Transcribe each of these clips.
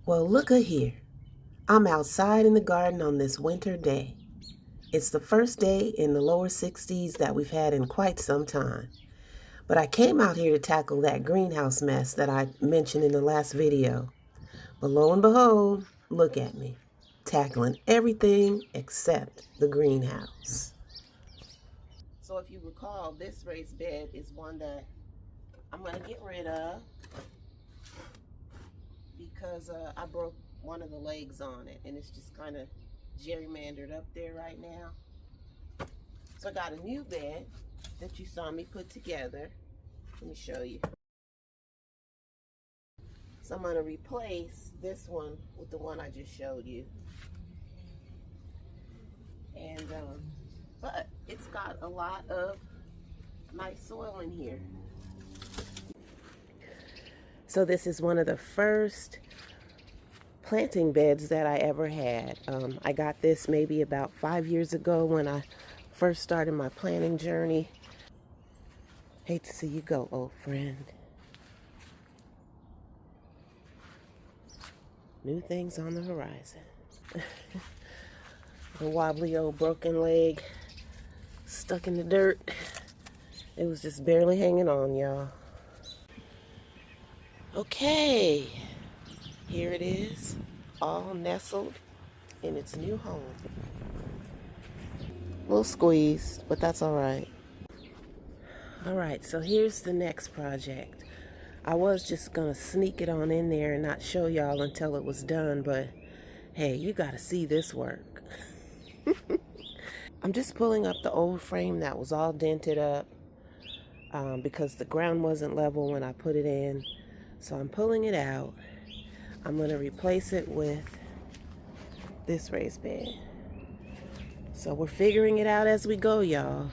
Well, look here. I'm outside in the garden on this winter day. It's the first day in the lower 60s that we've had in quite some time. But I came out here to tackle that greenhouse mess that I mentioned in the last video. But lo and behold, look at me, tackling everything except the greenhouse. So if you recall, this raised bed is one that I'm going to get rid of because I broke one of the legs on it and it's just kind of gerrymandered up there right now. So I got a new bed that you saw me put together. Let me show you. So I'm going to replace this one with the one I just showed you. And but it's got a lot of nice soil in here. So this is one of the first planting beds that I ever had. I got this maybe about 5 years ago when I first started my planting journey. Hate to see you go, old friend. New things on the horizon. A wobbly old broken leg stuck in the dirt. It was just barely hanging on, y'all. Okay, here it is, all nestled in its new home. A little squeezed, but that's all right. All right, so here's the next project. I was just gonna sneak it on in there and not show y'all until it was done, but hey, you gotta see this work. I'm just pulling up the old frame that was all dented up because the ground wasn't level when I put it in. So I'm pulling it out. I'm gonna replace it with this raised bed. So we're figuring it out as we go, y'all.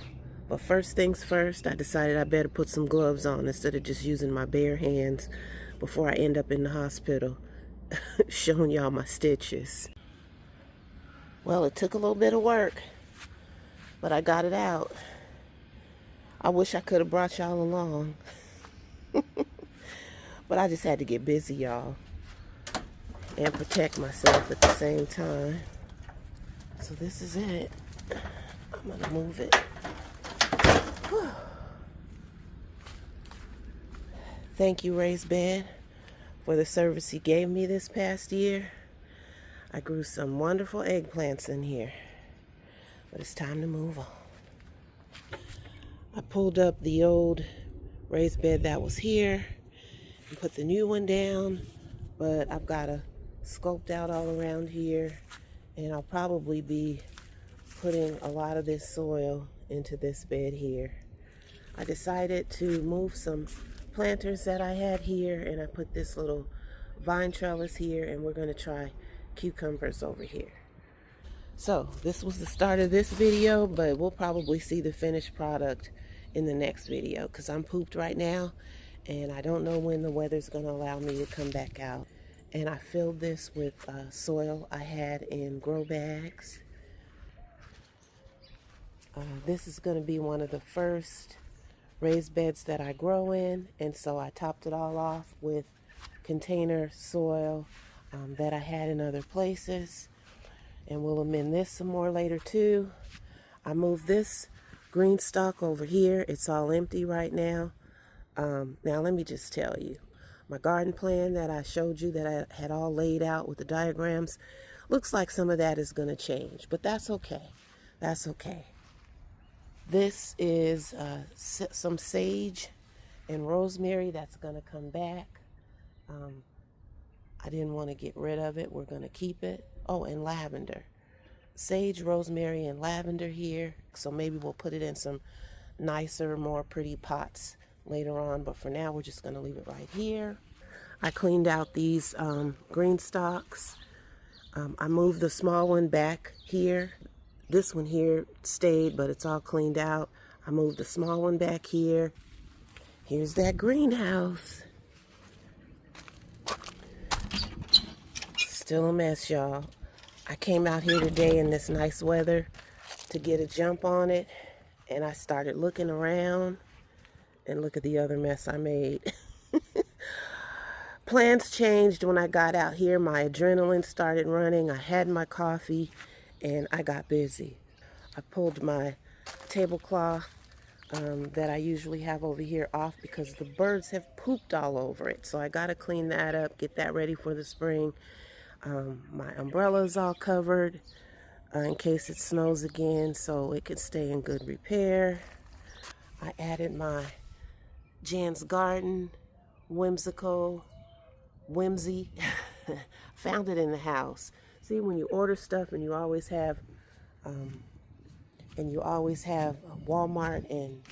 But first things first, I decided I better put some gloves on instead of just using my bare hands before I end up in the hospital showing y'all my stitches. Well, it took a little bit of work, but I got it out. I wish I could have brought y'all along. But I just had to get busy, y'all, and protect myself at the same time. So this is it. I'm gonna move it. Whew. Thank you, raised bed, for the service you gave me this past year. I grew some wonderful eggplants in here, but it's time to move on. I pulled up the old raised bed that was here and put the new one down, but I've got to sculpt out all around here, and I'll probably be putting a lot of this soil into this bed here. I decided to move some planters that I had here, and I put this little vine trellis here, and we're going to try cucumbers over here. So this was the start of this video, but we'll probably see the finished product in the next video because I'm pooped right now and I don't know when the weather's going to allow me to come back out. And I filled this with soil I had in grow bags. This is going to be one of the first raised beds that I grow in, and so I topped it all off with container soil that I had in other places, and we'll amend this some more later too. I moved this Greenstalk over here. It's all empty right now. Now let me just tell you, my garden plan that I showed you that I had all laid out with the diagrams, looks like some of that is going to change, but that's okay. That's okay. This is some sage and rosemary that's going to come back. I didn't want to get rid of it. We're going to keep it. Oh, and lavender. Sage, rosemary, and lavender here. So maybe we'll put it in some nicer, more pretty pots later on. But for now, we're just going to leave it right here. I cleaned out these green stalks. I moved the small one back here. This one here stayed, but it's all cleaned out. I moved the small one back here. Here's that greenhouse. Still a mess, y'all. I came out here today in this nice weather to get a jump on it, and I started looking around, and look at the other mess I made. Plans changed when I got out here. My adrenaline started running. I had my coffee and I got busy. I pulled my tablecloth that I usually have over here off because the birds have pooped all over it. So I got to clean that up, get that ready for the spring. My umbrella is all covered in case it snows again so it could stay in good repair. I added my Jan's Garden whimsy. Found it in the house. See, when you order stuff and you always have Walmart and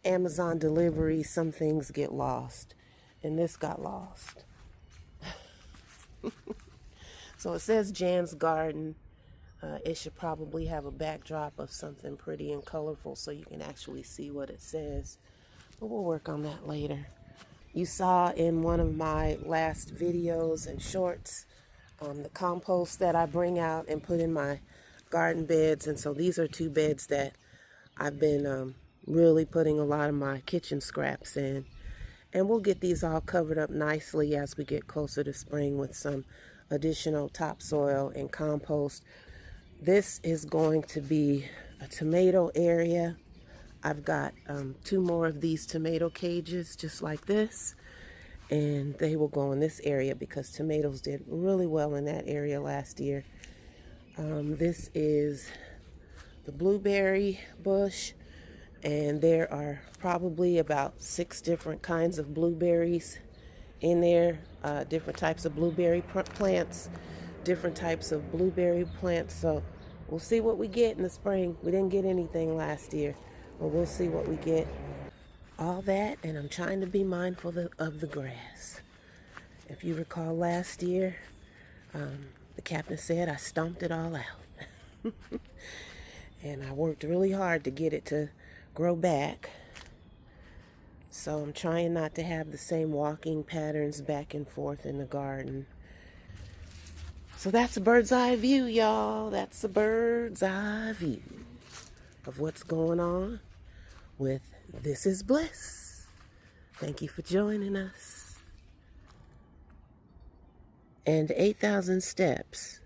Amazon delivery, some things get lost, and this got lost. So it says Jan's Garden. It should probably have a backdrop of something pretty and colorful so you can actually see what it says, but we'll work on that later. You saw in one of my last videos and shorts the compost that I bring out and put in my garden beds, and so these are 2 beds that I've been really putting a lot of my kitchen scraps in, and we'll get these all covered up nicely as we get closer to spring with some additional topsoil and compost. This is going to be a tomato area. I've got 2 more of these tomato cages just like this, and they will go in this area because tomatoes did really well in that area last year. This is the blueberry bush, and there are probably about 6 different kinds of blueberries in there, different types of blueberry plants, different types of blueberry plants. So we'll see what we get in the spring. We didn't get anything last year, but we'll see what we get. All that, and I'm trying to be mindful of the grass. If you recall last year, the captain said I stomped it all out. And I worked really hard to get it to grow back. So I'm trying not to have the same walking patterns back and forth in the garden. So that's a bird's eye view, y'all. That's a bird's eye view of what's going on with This is Bliss. Thank you for joining us. And 8,000 steps.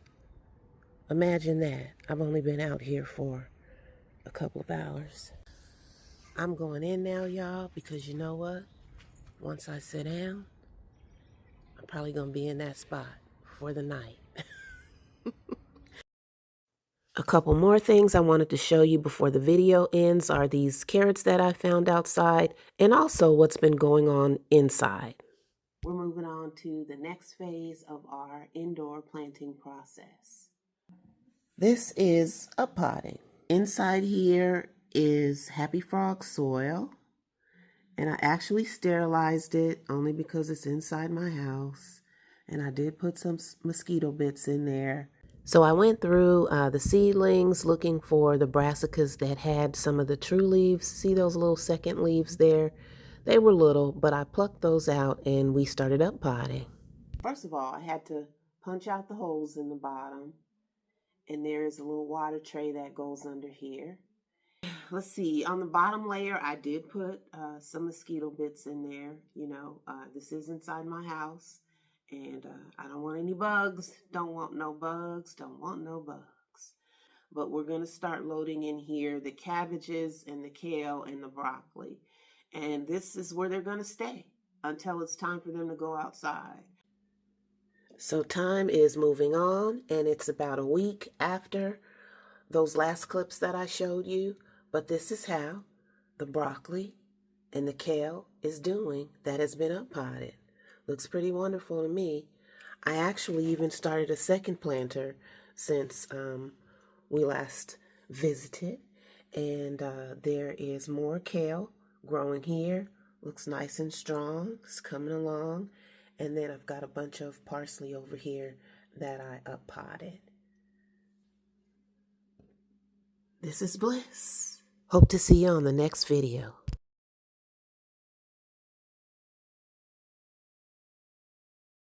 Imagine that. I've only been out here for a couple of hours. I'm going in now, y'all, because you know what? Once I sit down, I'm probably going to be in that spot for the night. A couple more things I wanted to show you before the video ends are these carrots that I found outside, and also what's been going on inside. We're moving on to the next phase of our indoor planting process. This is uppotting. Inside here is Happy Frog soil, and I actually sterilized it only because it's inside my house, and I did put some mosquito bits in there. So I went through the seedlings looking for the brassicas that had some of the true leaves. See those little second leaves there? They were little, but I plucked those out and we started up potting. First of all, I had to punch out the holes in the bottom, and there's a little water tray that goes under here. Let's see, on the bottom layer, I did put some mosquito bits in there. You know, this is inside my house. And I don't want any bugs. Don't want no bugs. Don't want no bugs. But we're going to start loading in here the cabbages and the kale and the broccoli. And this is where they're going to stay until it's time for them to go outside. So time is moving on, and it's about a week after those last clips that I showed you. But this is how the broccoli and the kale is doing that has been up potted. Looks pretty wonderful to me. I actually even started a second planter since we last visited. And there is more kale growing here. Looks nice and strong. It's coming along. And then I've got a bunch of parsley over here that I up potted. This is Bliss. Hope to see you on the next video.